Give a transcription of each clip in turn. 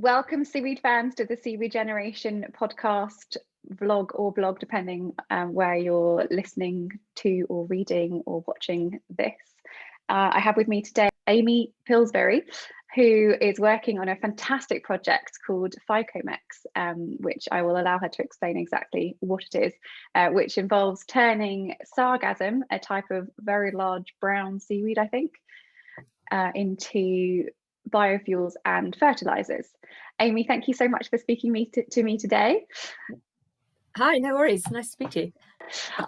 Welcome, seaweed fans, to the Seaweed Generation podcast, vlog or blog, depending where you're listening to or reading or watching this. I have with me today Amy Pilsbury, who is working on a fantastic project called Phycomex, which I will allow her to explain exactly what it is, which involves turning sargassum, a type of very large brown seaweed, I think, into biofuels and fertilizers. Amy, thank you so much for speaking to me today. Hi, no worries. Nice to speak to you.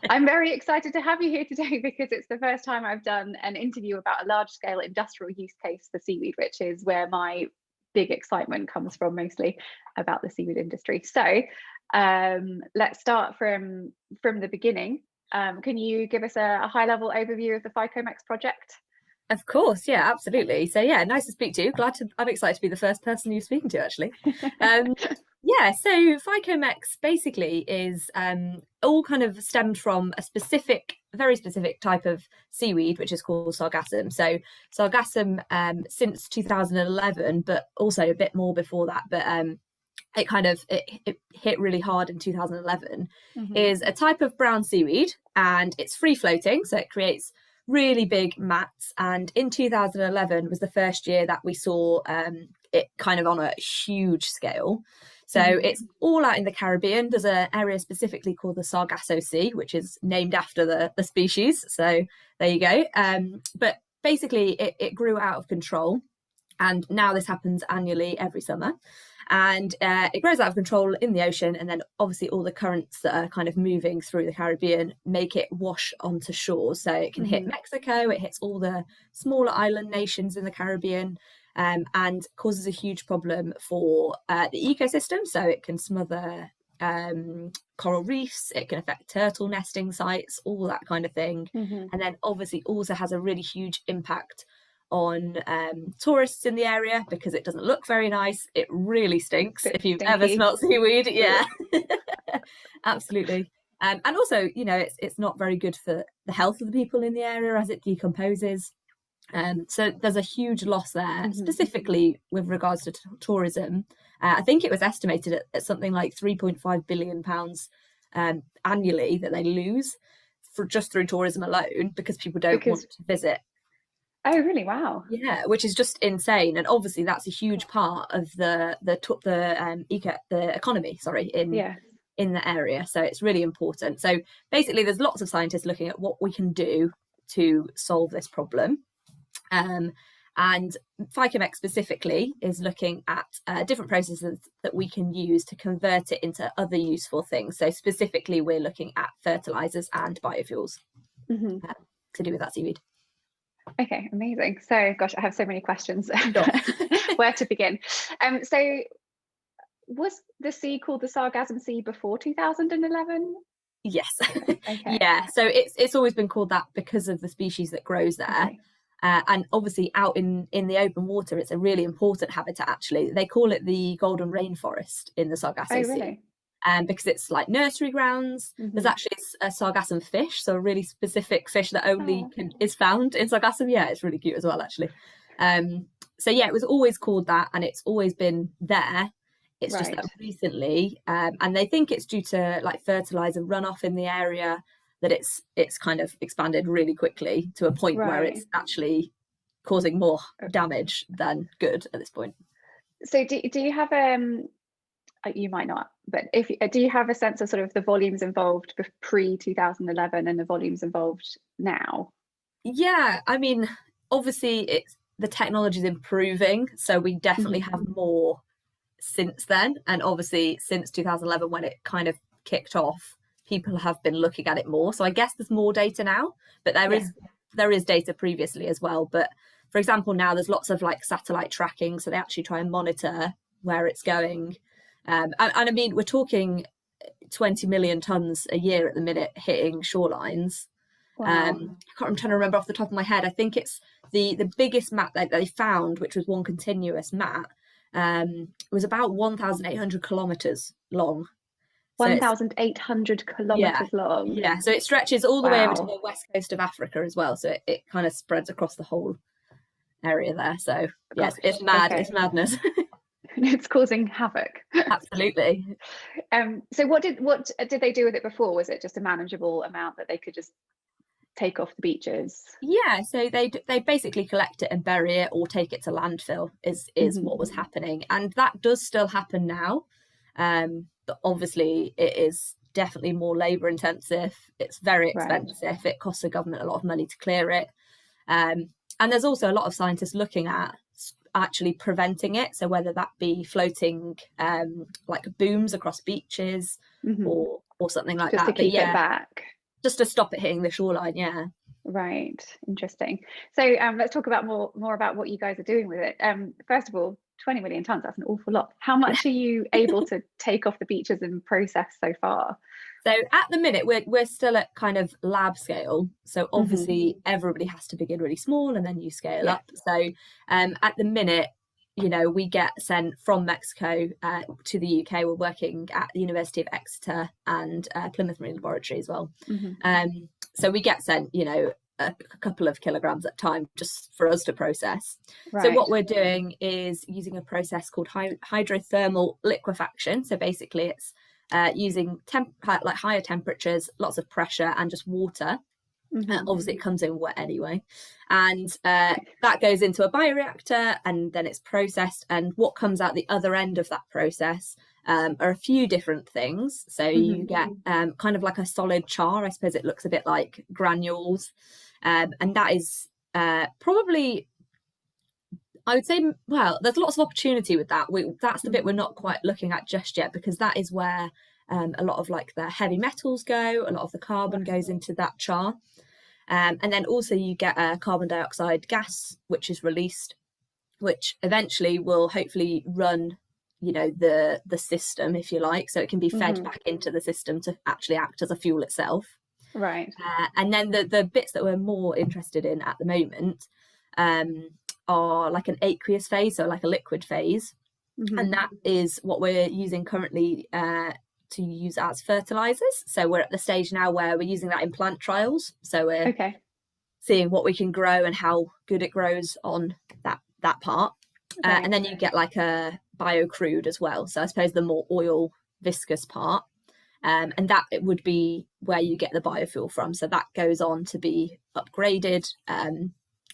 I'm very excited to have you here today because it's the first time I've done an interview about a large-scale industrial use case for seaweed, which is where my big excitement comes from, mostly about the seaweed industry. So let's start from the beginning. Can you give us a high-level overview of the Phycomex project? Of course, yeah, absolutely. So yeah, nice to speak to you. I'm excited to be the first person you're speaking to, actually. Yeah, so Phycomex basically is all kind of stemmed from a very specific type of seaweed, which is called Sargassum. So Sargassum since 2011, but also a bit more before that, but it hit really hard in 2011, is a type of brown seaweed, and it's free floating, so it creates really big mats. And in 2011 was the first year that we saw it kind of on a huge scale. So it's all out in the Caribbean. There's an area specifically called the Sargassum Sea, which is named after the species. So there you go. But basically it grew out of control. And now this happens annually every summer. And it grows out of control in the ocean, and then obviously all the currents that are kind of moving through the Caribbean make it wash onto shores. So it can hit Mexico, it hits all the smaller island nations in the Caribbean, and causes a huge problem for the ecosystem. So it can smother coral reefs, it can affect turtle nesting sites, all that kind of thing. And then obviously also has a really huge impact on tourists in the area because it doesn't look very nice. It really stinks if you've ever smelt seaweed. Yeah, absolutely. And also, you know, it's not very good for the health of the people in the area as it decomposes. So there's a huge loss there, specifically with regards to tourism. I think it was estimated at something like £3.5 billion annually that they lose through tourism alone because people don't want to visit. Oh, really? Wow. Yeah, which is just insane, and obviously that's a huge part of the economy. In the area, so it's really important. So basically, there's lots of scientists looking at what we can do to solve this problem, and Phycomex specifically is looking at different processes that we can use to convert it into other useful things. So specifically, we're looking at fertilizers and biofuels to do with that seaweed. Okay, amazing. So, gosh, I have so many questions. Where to begin? So, was the sea called the Sargassum Sea before 2011? Yes. Okay. Yeah. So it's always been called that because of the species that grows there, and obviously out in the open water, it's a really important habitat. Actually, they call it the golden rainforest in the Sargassum Sea. Because it's like nursery grounds. There's actually a sargassum fish, so a really specific fish that only is found in Sargassum. Yeah, it's really cute as well, actually. So yeah, it was always called that, and it's always been there. It's just that recently, and they think it's due to like fertilizer runoff in the area, that it's kind of expanded really quickly to a point where it's actually causing more damage than good at this point. So do you have you might not, but do you have a sense of sort of the volumes involved pre-2011 and the volumes involved now? Yeah, I mean, obviously the technology is improving, so we definitely have more since then, and obviously since 2011 when it kind of kicked off, people have been looking at it more. So I guess there's more data now, but there is data previously as well. But for example, now there's lots of like satellite tracking, so they actually try and monitor where it's going. And I mean, we're talking 20 million tons a year at the minute hitting shorelines. I'm trying to remember off the top of my head. I think it's the biggest mat that they found, which was one continuous mat, was about 1,800 kilometers long. 1,800 kilometers long. Yeah, so it stretches all the way over to the west coast of Africa as well. So it kind of spreads across the whole area there. So yes, it's mad. It's madness. It's causing havoc. Absolutely. So what did they do with it before? Was it just a manageable amount that they could just take off the beaches? Yeah, so they basically collect it and bury it or take it to landfill is what was happening, and that does still happen now. But obviously it is definitely more labour intensive. It's very expensive. It costs the government a lot of money to clear it. And there's also a lot of scientists looking at actually preventing it. So whether that be floating like booms across beaches or something like just that. To keep it back. Just to stop it hitting the shoreline, yeah. Right, interesting. So let's talk about more about what you guys are doing with it. First of all, 20 million tons, that's an awful lot. How much are you able to take off the beaches and process so far? So at the minute, we're still at kind of lab scale. So obviously everybody has to begin really small and then you scale up. So at the minute, you know, we get sent from Mexico to the UK. We're working at the University of Exeter and Plymouth Marine Laboratory as well. So we get sent, you know, a couple of kilograms at a time just for us to process. So what we're doing is using a process called hydrothermal liquefaction. So basically it's using like higher temperatures, lots of pressure and just water. Obviously it comes in wet anyway, and that goes into a bioreactor and then it's processed, and what comes out the other end of that process are a few different things. So you get kind of like a solid char, I suppose it looks a bit like granules, and that is probably, I would say, well, there's lots of opportunity with that. That's the bit we're not quite looking at just yet, because that is where a lot of like the heavy metals go, a lot of the carbon goes into that char. And then also you get a carbon dioxide gas, which is released, which eventually will hopefully run, you know, the system, if you like. So it can be fed back into the system to actually act as a fuel itself. Right. And then the bits that we're more interested in at the moment are like an aqueous phase, so like a liquid phase. And that is what we're using currently to use as fertilizers. So we're at the stage now where we're using that in plant trials. So we're seeing what we can grow and how good it grows on that part. And then you get like a bio crude as well. So I suppose the more oil viscous part. And that it would be where you get the biofuel from. So that goes on to be upgraded.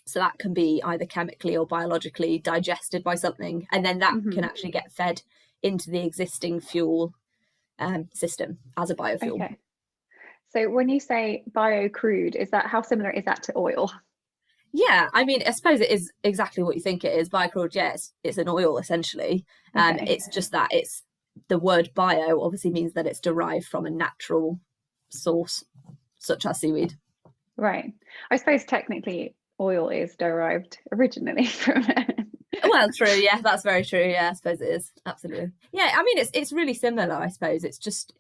So that can be either chemically or biologically digested by something. And then that can actually get fed into the existing fuel system as a biofuel. Okay. So when you say bio crude, is that, how similar is that to oil? Yeah, I mean, I suppose it is exactly what you think it is. Bio crude, yes, it's an oil essentially. It's just that it's the word bio obviously means that it's derived from a natural source, such as seaweed. Right. I suppose technically oil is derived originally from it. Well, true. Yeah, that's very true. Yeah, I suppose it is. Absolutely. Yeah, I mean, it's really similar. I suppose it's just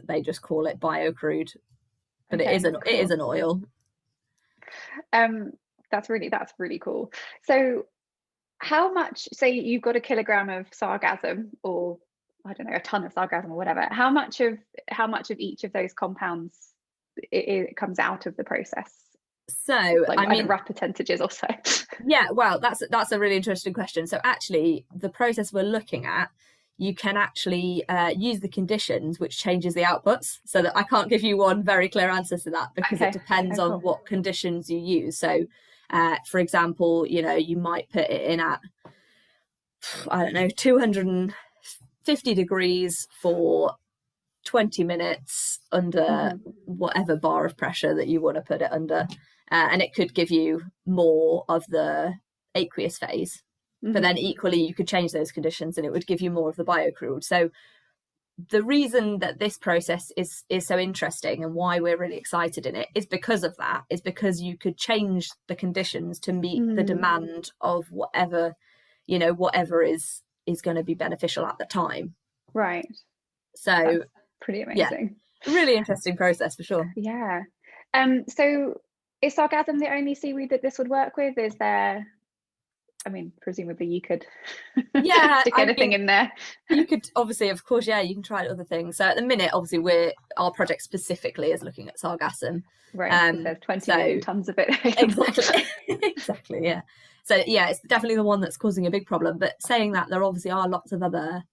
they just call it bio crude, but it is an oil. That's really cool. So, how much? Say you've got a kilogram of sargassum, or I don't know, a ton of sargassum or whatever. How much of each of those compounds it comes out of the process? So like, I mean, rough percentages or so. Yeah, well, that's a really interesting question. So actually, the process we're looking at, you can actually use the conditions, which changes the outputs. So that I can't give you one very clear answer to that, because it depends on what conditions you use. So, for example, you know, you might put it in at, I don't know, 250 degrees for 20 minutes under whatever bar of pressure that you want to put it under. And it could give you more of the aqueous phase. But then equally, you could change those conditions and it would give you more of the biocrude. So the reason that this process is so interesting and why we're really excited in it is because of that, is because you could change the conditions to meet the demand of whatever, you know, whatever is going to be beneficial at the time. Right. So that's pretty amazing. Yeah, really interesting process for sure. Yeah. So is sargassum the only seaweed that this would work with? Is there, I mean, presumably you could stick anything in there. You could obviously, of course, yeah, you can try other things. So at the minute, obviously, our project specifically is looking at sargassum. Right, there's 20 million tons of it. Exactly, exactly, yeah. So yeah, it's definitely the one that's causing a big problem. But saying that, there obviously are lots of other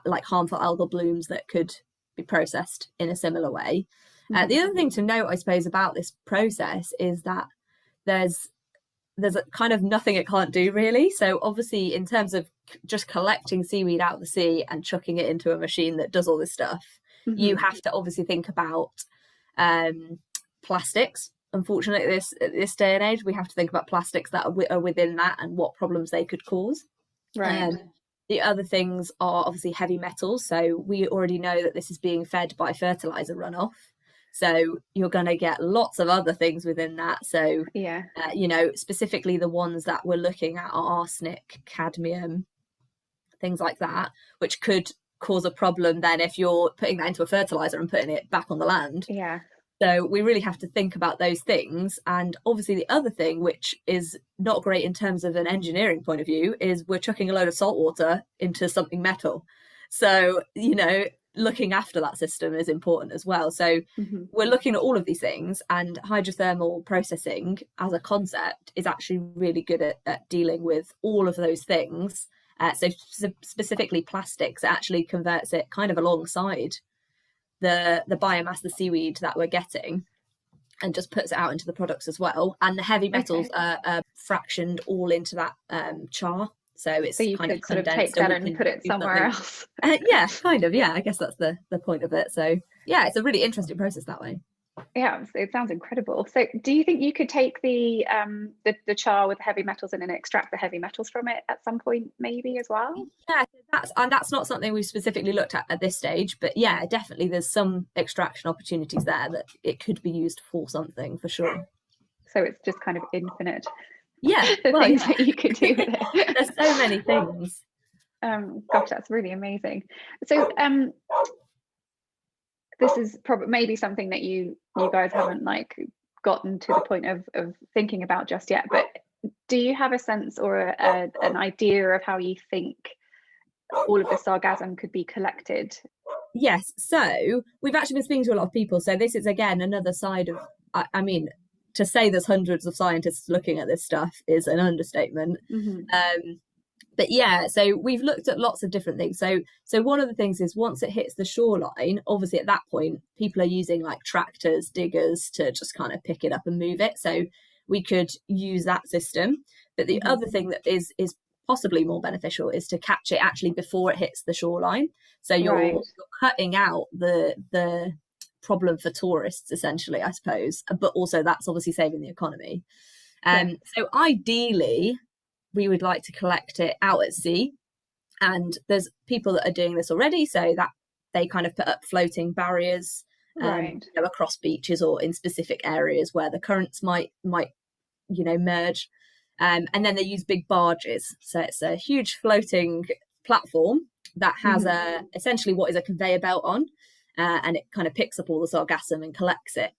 like harmful algal blooms that could be processed in a similar way. The other thing to note, I suppose, about this process is that there's a kind of nothing it can't do, really. So obviously, in terms of just collecting seaweed out of the sea and chucking it into a machine that does all this stuff, you have to obviously think about plastics. Unfortunately, this day and age, we have to think about plastics that are within that and what problems they could cause. Right. The other things are obviously heavy metals. So we already know that this is being fed by fertilizer runoff. So you're going to get lots of other things within that. So, Yeah. Specifically the ones that we're looking at are arsenic, cadmium, things like that, which could cause a problem then if you're putting that into a fertilizer and putting it back on the land. Yeah. So we really have to think about those things. And obviously the other thing, which is not great in terms of an engineering point of view, is we're chucking a load of salt water into something metal. So, looking after that system is important as well. So we're looking at all of these things, and hydrothermal processing as a concept is actually really good at dealing with all of those things. So specifically plastics, it actually converts it kind of alongside the biomass, the seaweed that we're getting, and just puts it out into the products as well. And the heavy metals are fractioned all into that char. So it's so you kind could of sort of condensed, take that and put it somewhere else. Yeah, kind of. Yeah, I guess that's the point of it. So yeah, it's a really interesting process that way. Yeah, it sounds incredible. So do you think you could take the char with the heavy metals in and extract the heavy metals from it at some point, maybe, as well? Yeah, that's not something we've specifically looked at this stage, but yeah, definitely there's some extraction opportunities there that it could be used for something, for sure. So it's just kind of infinite. Yeah, the things that you could do with it. There's so many things. Gosh, that's really amazing. So this is probably maybe something that you guys haven't like gotten to the point of thinking about just yet, but do you have a sense or an idea of how you think all of the sargassum could be collected? Yes, so we've actually been speaking to a lot of people, so this is again another side of, I mean, to say there's hundreds of scientists looking at this stuff is an understatement. But yeah, so we've looked at lots of different things. So one of the things is once it hits the shoreline, obviously at that point, people are using like tractors, diggers to just kind of pick it up and move it. So we could use that system. But the other thing that is possibly more beneficial is to catch it actually before it hits the shoreline. So you're cutting out the problem for tourists, essentially, I suppose. But also that's obviously saving the economy. So ideally, we would like to collect it out at sea, and there's people that are doing this already, so that they kind of put up floating barriers across beaches or in specific areas where the currents might merge, and then they use big barges. So it's a huge floating platform that has essentially what is a conveyor belt on, and it kind of picks up all the sargassum and collects it.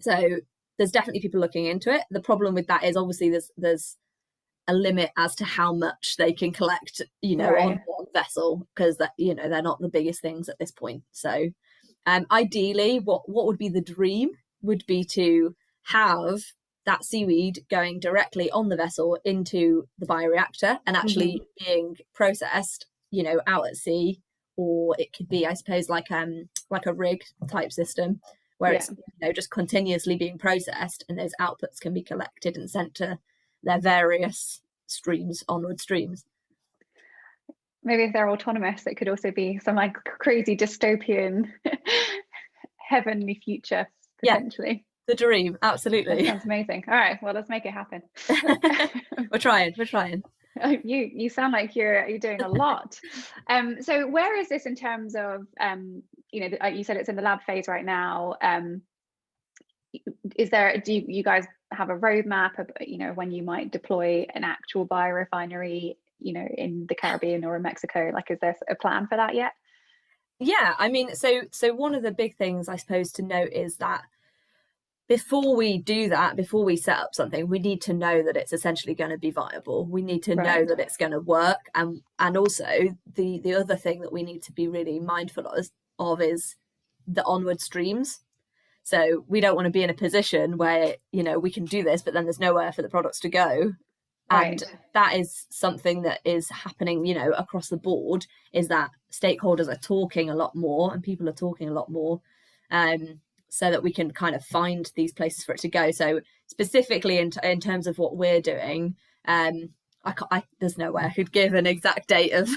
So there's definitely people looking into it. The problem with that is obviously there's a limit as to how much they can collect, on one vessel, because that they're not the biggest things at this point. So ideally, what would be the dream would be to have that seaweed going directly on the vessel into the bioreactor and actually being processed, out at sea, or it could be, I suppose, like a rig type system where it's just continuously being processed, and those outputs can be collected and sent to their various onward streams. Maybe if they're autonomous, it could also be some like crazy dystopian heavenly future, potentially. The dream, absolutely. That sounds amazing. All right, well, let's make it happen. We're trying. You sound like you're doing a lot. So where is this in terms of you said it's in the lab phase right now. Do you guys have a roadmap of when you might deploy an actual biorefinery in the Caribbean or in Mexico? Like, is there a plan for that yet? Yeah, I mean, so one of the big things I suppose to note is that before we do that, before we set up something, we need to know that it's essentially going to be viable. We need to know that it's going to work, and also the other thing that we need to be really mindful of is the onward streams. So we don't want to be in a position where we can do this, but then there's nowhere for the products to go. And Right. that is something that is happening, you know, across the board, is that stakeholders are talking a lot more and people are talking a lot more, so that we can kind of find these places for it to go. So specifically in terms of what we're doing, there's no way I could give an exact date of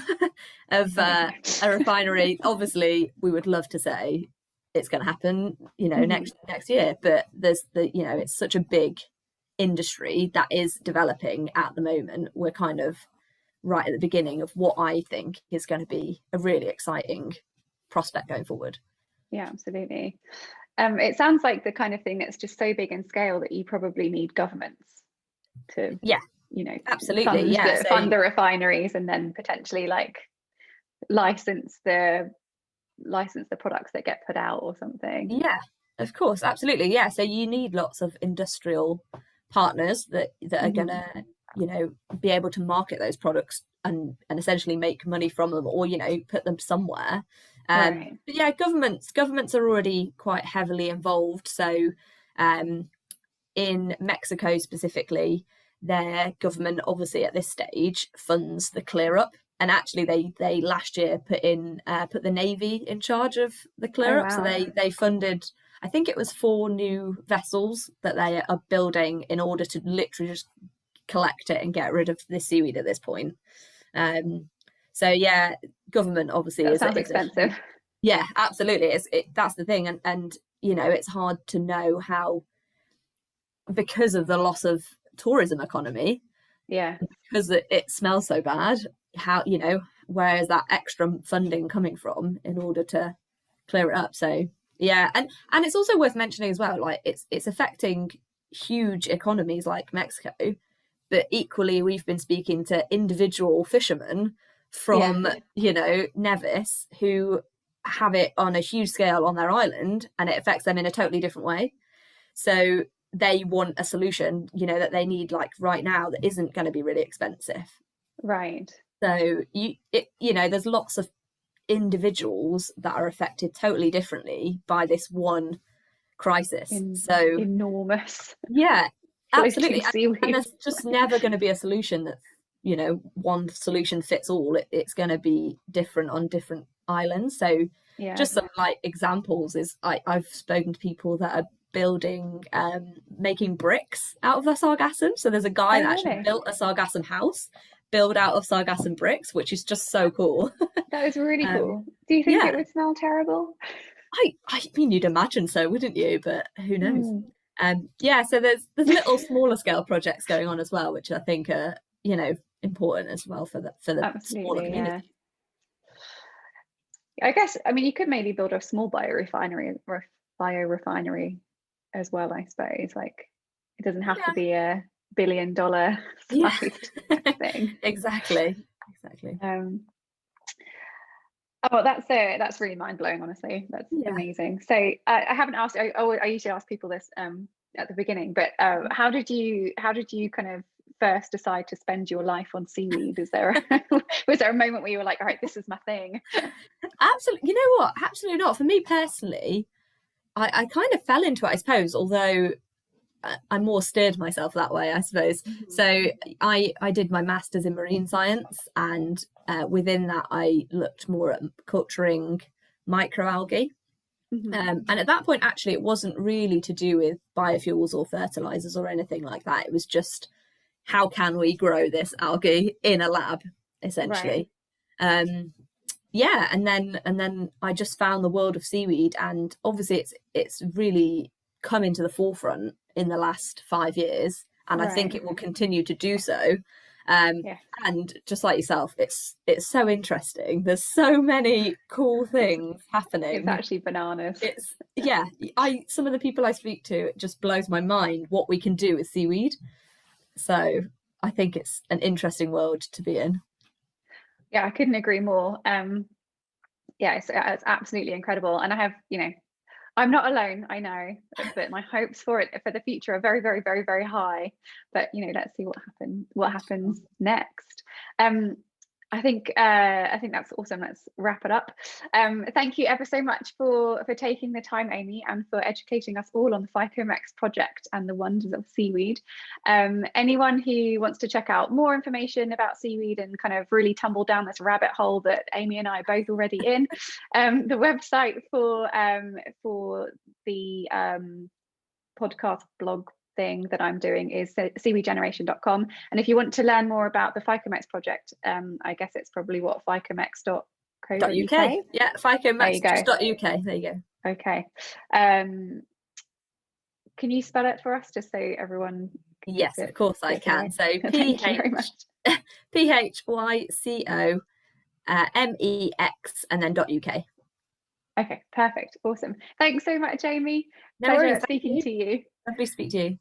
a refinery. Obviously, we would love to say it's going to happen, you know, next year, but you know, it's such a big industry that is developing at the moment. We're kind of right at the beginning of what I think is going to be a really exciting prospect going forward. Yeah, absolutely. It sounds like the kind of thing that's just so big in scale that you probably need governments to, you know, absolutely, fund the refineries, and then potentially like license the products that get put out or something. Yeah, of course, absolutely. Yeah, so you need lots of industrial partners that are gonna, you know, be able to market those products and essentially make money from them, or, you know, put them somewhere. Right. But yeah, governments are already quite heavily involved. So in Mexico specifically, their government obviously at this stage funds the clear up, and actually they last year put the Navy in charge of the clear up. Wow. So they funded, I think it was 4 new vessels that they are building in order to literally just collect it and get rid of the seaweed at this point. So yeah, government obviously that sounds expensive. Yeah, absolutely. That's the thing, and you know, it's hard to know how, because of the loss of tourism economy, because it smells so bad, how, you know, where is that extra funding coming from in order to clear it up? So yeah, and it's also worth mentioning as well, like it's affecting huge economies like Mexico, but equally we've been speaking to individual fishermen from you know, Nevis, who have it on a huge scale on their island, and it affects them in a totally different way. So they want a solution, you know, that they need like right now, that isn't going to be really expensive. Right. So you know, there's lots of individuals that are affected totally differently by this one crisis. So enormous. Yeah, absolutely. And Seaweed. there's just never going to be a solution that, you know, one solution fits all. It's going to be different on different islands. So just some like examples is I've spoken to people that are building, making bricks out of the sargassum. So there's a guy that actually built a sargassum house built out of sargassum bricks, which is just so cool. That is really cool. Do you think it would smell terrible? I mean, you'd imagine so, wouldn't you? But who knows? Yeah, so there's little smaller scale projects going on as well, which I think are, you know, important as well for the smaller community. I guess, I mean, you could maybe build a small biorefinery as well, I suppose. Like, it doesn't have to be a $1 billion thing. Exactly. Oh, that's really mind-blowing, honestly. That's amazing. So I haven't asked, I usually ask people this at the beginning, but how did you kind of first decide to spend your life on seaweed? Was there a moment where you were like, all right, this is my thing? Absolutely. You know what? Absolutely not. For me personally, I kind of fell into it, I suppose, although I more steered myself that way, I suppose. So I did my master's in marine science, and within that I looked more at culturing microalgae. And at that point, actually, it wasn't really to do with biofuels or fertilizers or anything like that. It was just, how can we grow this algae in a lab, essentially. Yeah, and then I just found the world of seaweed, and obviously it's really come into the forefront in the last 5 years, and I think it will continue to do so. And just like yourself, it's so interesting. There's so many cool things happening. It's actually bananas. It's some of the people I speak to, it just blows my mind what we can do with seaweed. So I think it's an interesting world to be in. Yeah, I couldn't agree more. It's absolutely incredible, and I have, you know, I'm not alone, I know, but my hopes for the future are very, very, very, very high. But you know, let's see what happens next. I think that's awesome. Let's wrap it up. Thank you ever so much for taking the time, Amy, and for educating us all on the Phycomex project and the wonders of seaweed. Anyone who wants to check out more information about seaweed and kind of really tumble down this rabbit hole that Amy and I are both already in, the website for the podcast blog thing that I'm doing is seaweedgeneration.com. And if you want to learn more about the Phycomex project, I guess it's probably what phycomex.co.uk. Yeah, Phycomex.uk. There you go. Okay. Can you spell it for us just so everyone? Yes, of course I can. So Phycomex and then .uk. Okay, perfect, awesome. Thanks so much, Amy. No Pleasure worries. speaking to you. Lovely to speak to you.